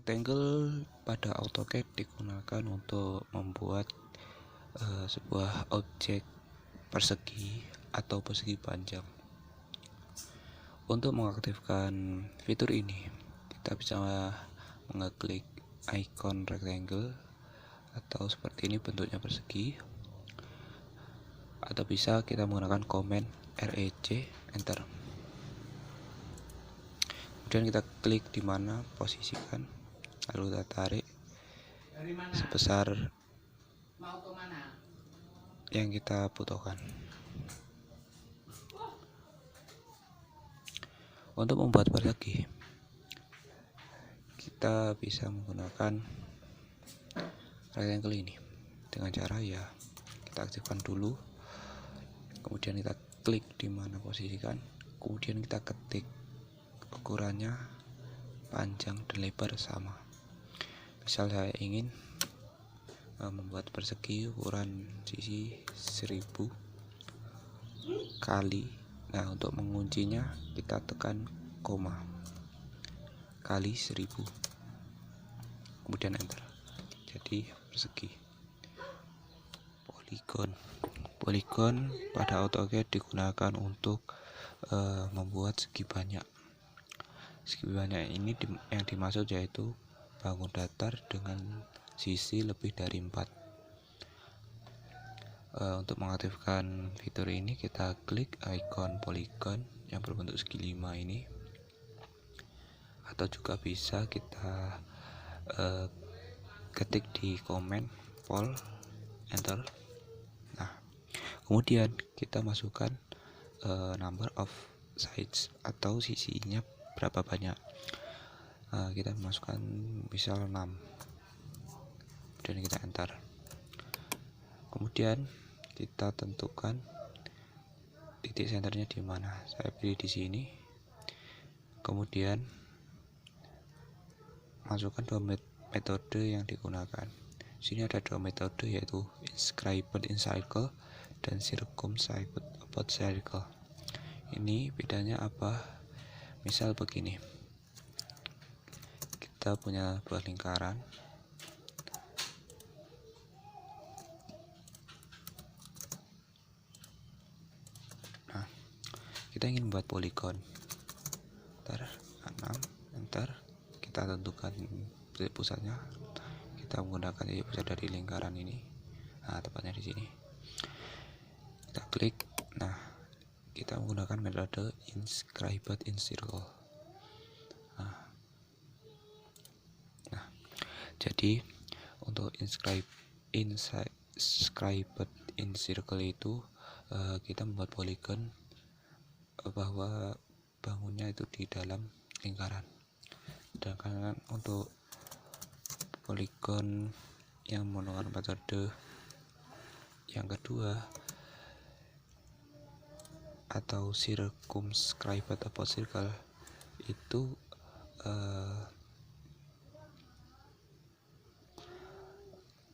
Rectangle pada AutoCAD digunakan untuk membuat sebuah objek persegi atau persegi panjang. Untuk mengaktifkan fitur ini, kita bisa mengeklik icon rectangle atau seperti ini bentuknya persegi, atau bisa kita menggunakan command REC enter. Kemudian kita klik di mana posisikan, lalu kita tarik sebesar yang kita butuhkan. Untuk membuat persegi, kita bisa menggunakan rectangle ini dengan cara kita aktifkan dulu, kemudian kita klik di mana posisikan, kemudian kita ketik ukurannya, panjang dan lebar sama. Misal saya ingin membuat persegi ukuran sisi 1000 kali, nah untuk menguncinya kita tekan koma kali 1000, kemudian enter, jadi persegi. Poligon pada AutoCAD digunakan untuk membuat segi banyak. Segi banyak ini yang dimaksud yaitu bangun datar dengan sisi lebih dari 4. Untuk mengaktifkan fitur ini, kita klik icon poligon yang berbentuk segi 5 ini, atau juga bisa kita ketik di command pol enter. Nah, kemudian kita masukkan number of sides atau sisinya berapa banyak. Kita masukkan misal 6, kemudian kita enter. Kemudian kita tentukan titik senternya di mana. Saya pilih di sini. Kemudian masukkan dua metode yang digunakan. Sini ada dua metode, yaitu inscribed in circle dan circumscribed about circle. Ini bedanya apa? Misal begini, kita punya buah lingkaran. Nah, kita ingin membuat poligon. Enter 6, enter. Kita tentukan titik pusatnya. Kita menggunakan titik pusat dari lingkaran ini. Nah, tepatnya di sini. Kita klik. Nah, kita menggunakan metode inscribed in circle. Nah, jadi untuk inscribed in circle itu kita membuat poligon bahwa bangunnya itu di dalam lingkaran. Sedangkan untuk poligon yang menggunakan metode yang kedua atau circumscribed about circle itu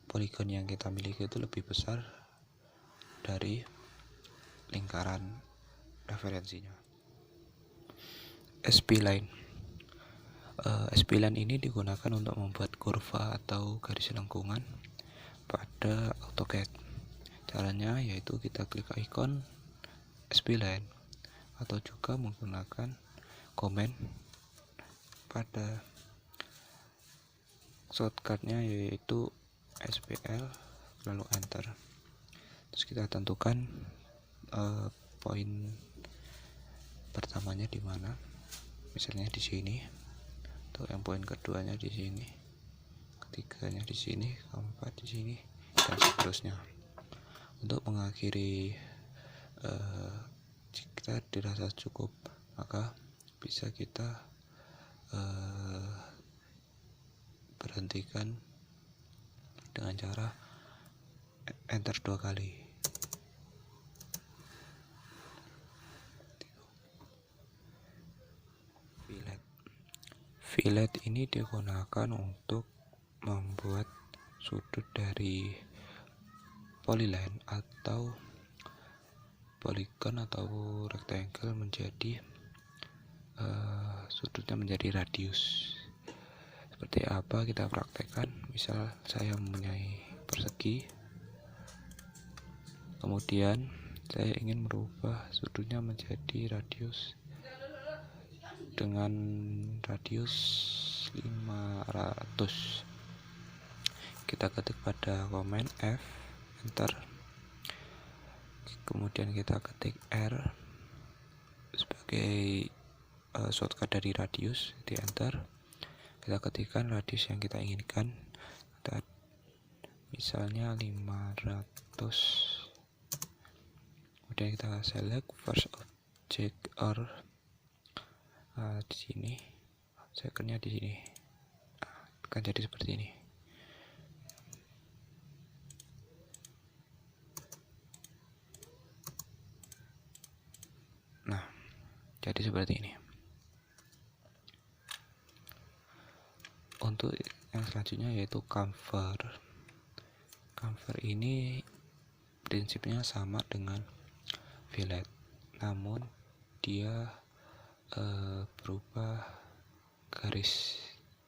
poligon yang kita miliki itu lebih besar dari lingkaran referensinya. spline spline ini digunakan untuk membuat kurva atau garis lengkungan pada AutoCAD. Caranya yaitu kita klik icon spline atau juga menggunakan command pada shortcutnya yaitu SPL lalu enter. Terus kita tentukan poin pertamanya di mana, misalnya di sini, atau yang poin keduanya di sini, ketiganya di sini, keempat di sini, dan seterusnya. Untuk mengakhiri jika dirasa cukup, maka bisa kita berhentikan dengan cara enter 2 kali. Fillet ini digunakan untuk membuat sudut dari polyline atau poligon atau rectangle menjadi sudutnya menjadi radius seperti apa kita praktekkan. Misal saya mempunyai persegi, kemudian saya ingin merubah sudutnya menjadi radius dengan radius 500. Kita ketik pada komen F, enter, kemudian kita ketik R sebagai shortcut dari radius, di enter. Kita ketikkan radius yang kita inginkan, kita misalnya 500. Kemudian kita select first object or di sini, secondnya di sini, akan jadi seperti ini. Nah, jadi seperti ini. Untuk yang selanjutnya yaitu cover. Cover ini prinsipnya sama dengan fillet, namun dia berubah garis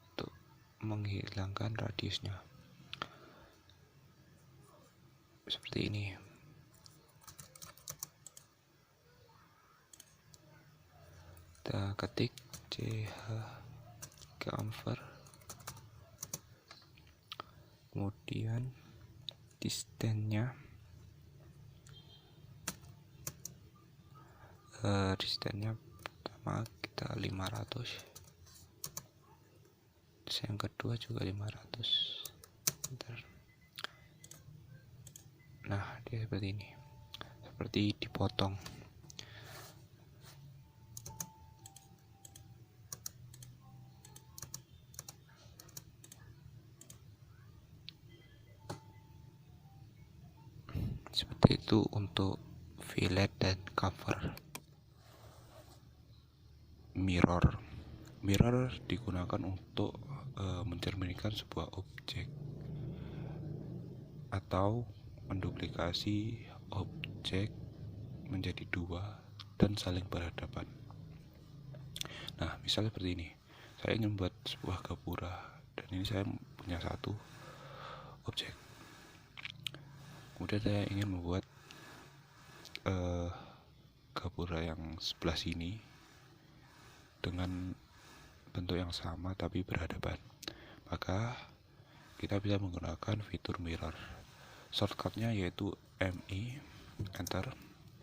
untuk menghilangkan radiusnya seperti ini. Kita ketik ch cover, kemudian distance-nya pertama kita 500, terus yang kedua juga 500. Bentar. Nah, dia seperti ini, seperti dipotong. Seperti itu untuk fillet dan cover. Mirror digunakan untuk mencerminkan sebuah objek atau menduplikasi objek menjadi dua dan saling berhadapan. Nah, misalnya seperti ini, saya ingin membuat sebuah gapura dan ini saya punya satu objek. Kemudian saya ingin membuat gapura yang sebelah sini dengan bentuk yang sama tapi berhadapan. Maka kita bisa menggunakan fitur mirror. Shortcutnya yaitu MI, enter.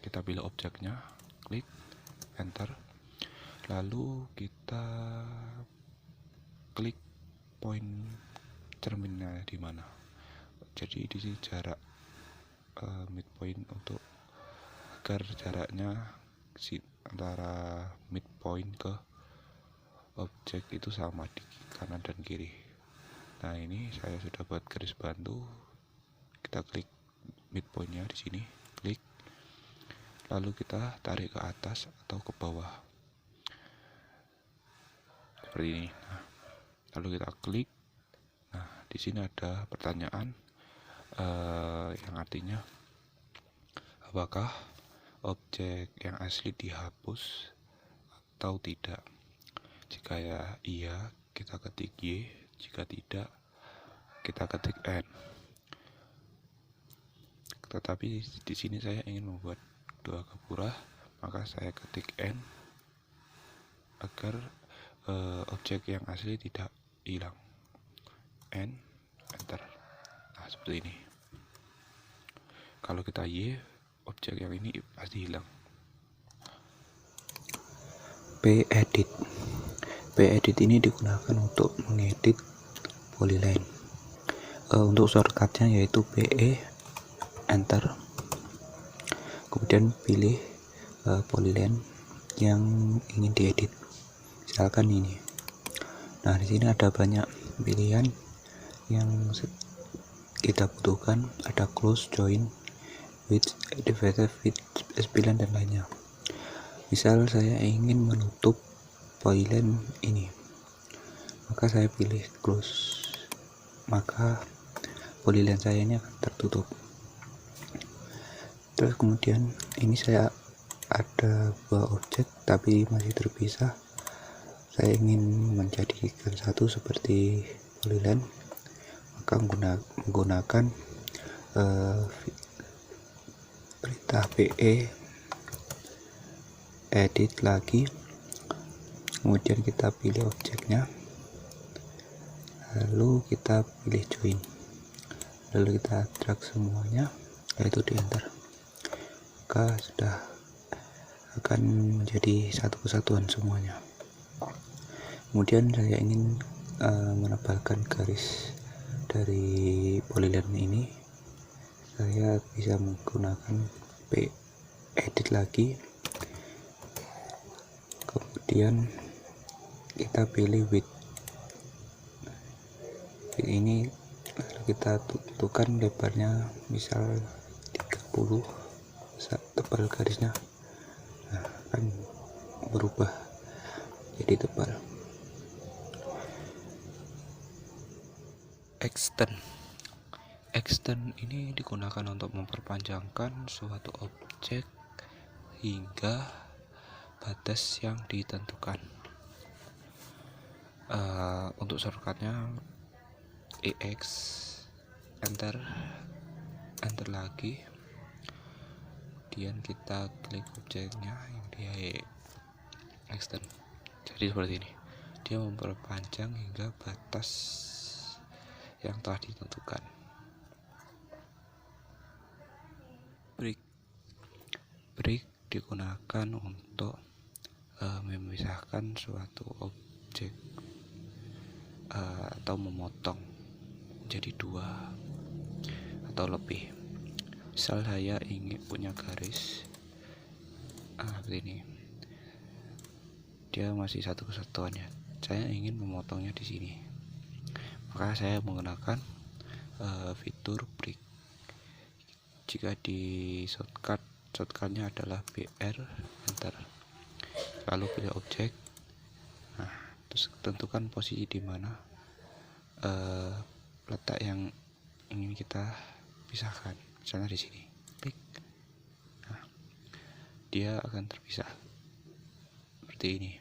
Kita pilih objeknya, klik, enter. Lalu kita klik point cerminnya di mana. Jadi di sini jarak midpoint untuk agar jaraknya antara midpoint ke objek itu sama di kanan dan kiri. Nah, ini saya sudah buat garis bantu. Kita klik midpointnya di sini, klik, lalu kita tarik ke atas atau ke bawah seperti ini. Nah, lalu kita klik. Nah, di sini ada pertanyaan yang artinya apakah objek yang asli dihapus atau tidak. Jika iya, kita ketik Y. Jika tidak, kita ketik N. Tetapi di sini saya ingin membuat dua gapura, maka saya ketik N agar objek yang asli tidak hilang. N, enter. Nah, seperti ini. Kalau kita Y, objek yang ini pasti hilang. P-edit ini digunakan untuk mengedit polyline. Untuk shortcutnya yaitu PE, enter. Kemudian pilih polyline yang ingin diedit. Misalkan ini. Nah, di sini ada banyak pilihan yang kita butuhkan. Ada close, join, width, divided, width, spline dan lainnya. Misal saya ingin menutup polyline ini, maka saya pilih close, maka polyline saya ini akan tertutup. Terus kemudian ini saya ada buah objek tapi masih terpisah, saya ingin menjadikan satu seperti polyline, maka menggunakan perintah PE edit lagi, kemudian kita pilih objeknya, lalu kita pilih join, lalu kita drag semuanya, yaitu di enter, maka sudah akan menjadi satu kesatuan semuanya. Kemudian saya ingin menebalkan garis dari polyline ini, saya bisa menggunakan P edit lagi, kemudian kita pilih width ini, lalu kita tentukan lebarnya misal 30, tebal garisnya akan berubah jadi tebal. Extend ini digunakan untuk memperpanjangkan suatu objek hingga batas yang ditentukan. Untuk shortcutnya EX, enter lagi, kemudian kita klik objeknya yang dia extend. Jadi seperti ini, dia memperpanjang hingga batas yang telah ditentukan. Break digunakan untuk memisahkan suatu objek atau memotong menjadi dua atau lebih. Misal saya ingin punya garis seperti ini, dia masih satu kesatuannya, saya ingin memotongnya di sini, maka saya menggunakan fitur break. Jika di shortcutnya adalah BR, enter, lalu pilih objek, terus tentukan posisi di mana letak yang ingin kita pisahkan, misalnya di sini, klik, dia akan terpisah seperti ini.